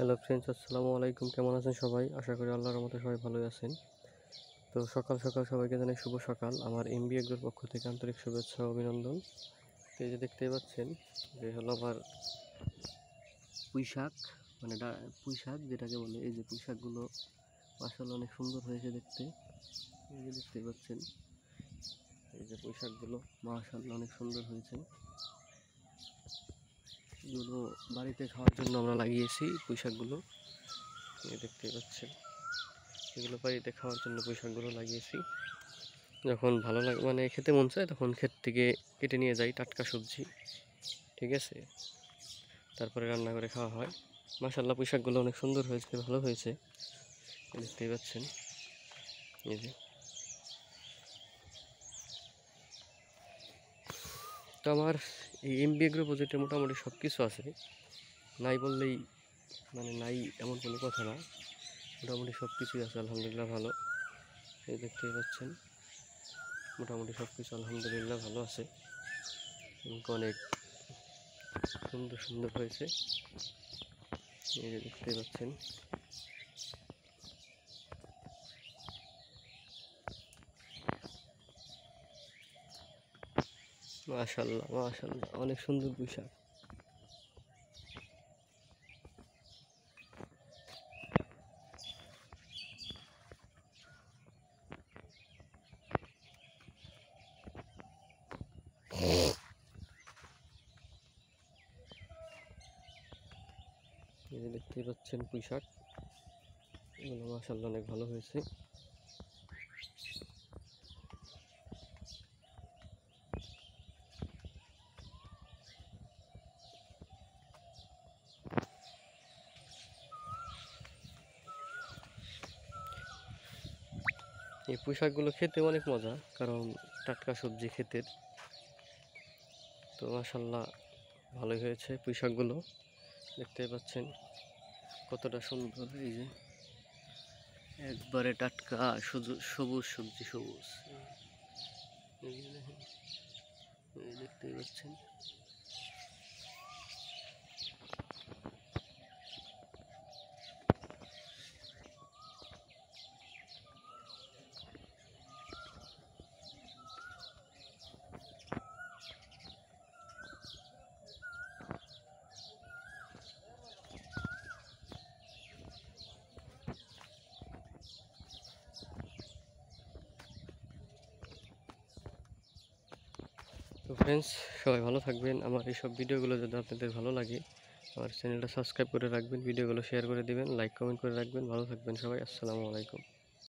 Hello friends, আসসালামু আলাইকুম। কেমন আছেন সবাই? আশা করি আল্লাহর রহমতে সবাই ভালোই আছেন। তো সকাল সকাল সবাইকে জানাই শুভ সকাল। আমার এমবি এগ্রোর পক্ষ থেকে আন্তরিক শুভেচ্ছা ও অভিনন্দন। তো এই যে দেখতেই পাচ্ছেন যে হলো আমার পুঁই শাক, মানে পুঁই শাক যেটাকে বলে, এই যে পুঁই শাকগুলো মাশাআল্লাহ অনেক সুন্দর হয়েছে দেখতে। এই যে দেখতেই পাচ্ছেন, এই যে পুঁই শাকগুলো মাশাআল্লাহ অনেক সুন্দর হয়েছে। এগুলো বাড়িতে খাওয়ার জন্য আমরা লাগিয়েছি পুঁই শাকগুলো। এই দেখতেই পাচ্ছেন, এগুলো বাড়িতে খাওয়ার জন্য পুঁই শাকগুলো লাগিয়েছি। যখন ভালো লাগে, মানে খেতে মন চায়, তখন ক্ষেত থেকে কেটে নিয়ে যাই টাটকা সবজি, ঠিক আছে, তারপরে রান্না করে খাওয়া হয়। মাশাআল্লাহ পুঁই শাকগুলো অনেক সুন্দর হয়েছে, ভালো হয়েছে, দেখতেই পাচ্ছেন। এই যে, তো আমার এই এমবি এগ্রো প্রজেক্টে মোটামুটি সব কিছু আছে, নাই বললেই মানে নাই এমন কোনো কথা না। মোটামুটি সব কিছুই আছে, আলহামদুলিল্লাহ ভালো। এই দেখতেই পাচ্ছেন, মোটামুটি সব কিছু আলহামদুলিল্লাহ ভালো আছে, অনেক সুন্দর সুন্দর হয়েছে। এই যে দেখতেই পাচ্ছেন, মাশাআল্লাহ মাশাআল্লাহ অনেক সুন্দর পুঁই শাক। এই যে দেখতেই পাচ্ছেন পুঁই শাক, এগুলো মাশাআল্লাহ অনেক ভালো হয়েছে। এই পুঁই শাকগুলো খেতে অনেক মজা, কারণ টাটকা সবজি ক্ষেতের। তো মাশাআল্লাহ ভালোই হয়েছে পুঁই শাকগুলো, দেখতেই পাচ্ছেন কতটা সুন্দর। এই যে একবারে টাটকা সবুজ সবজি, সবুজ। এই যে দেখেন, এই দেখতেই পাচ্ছেন। তো ফ্রেন্ডস, সবাই ভালো থাকবেন। আমার এইসব ভিডিওগুলো যদি আপনাদের ভালো লাগে, আমার চ্যানেলটা সাবস্ক্রাইব করে রাখবেন, ভিডিওগুলো শেয়ার করে দিবেন, লাইক কমেন্ট করে রাখবেন। ভালো থাকবেন সবাই। আসসালামু আলাইকুম।